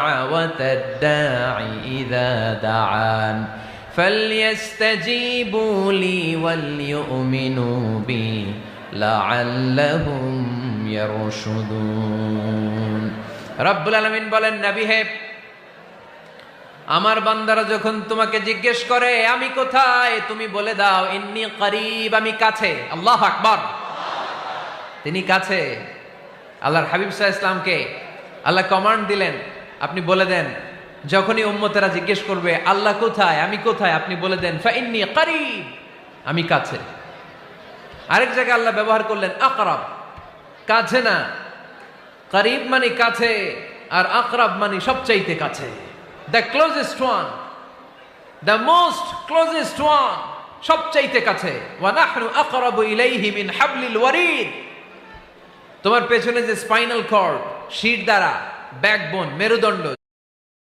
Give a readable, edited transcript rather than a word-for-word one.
দাওয়াতাদ দাঈ ইযা দাআন ফালইস্তাজীবু লি ওয়াল ইউমিনু বি লাআল্লাহুম ইয়ারশুদুন। রব্বুল আলামিন বলেন, নবী হে, আমার বান্দারা যখন তোমাকে জিজ্ঞেস করে আমি কোথায়, তুমি বলে দাও ইন্নী করিব, আমি কাছে। আল্লাহু আকবার, তিনি কাছে। আল্লাহর হাবিব সাল্লাল্লাহু আলাইহি ওয়াসাল্লামকে আল্লাহ কমান্ড দিলেন, আপনি বলে দেন যখনই উম্মতেরা জিজ্ঞেস করবে আল্লাহ কোথায়, আমি কোথায়, আপনি বলে দেন ফাইন্নী করিব, আমি কাছে। আরেক জায়গায় আল্লাহ ব্যবহার করলেন আকরাব, কাছে না। করিব মানে কাছে, আর আকরাব মানে সবচাইতে কাছে। The closest one, the most closest one, সবচাইতে কাছে। ওয়া নাহনু আকরাবু ইলাইহি মিন হাবলিল ওয়ারিদ। তোমার পেছনে যে স্পাইনাল কর্ড, শির দ্বারা, ব্যাকবোন, মেরুদণ্ড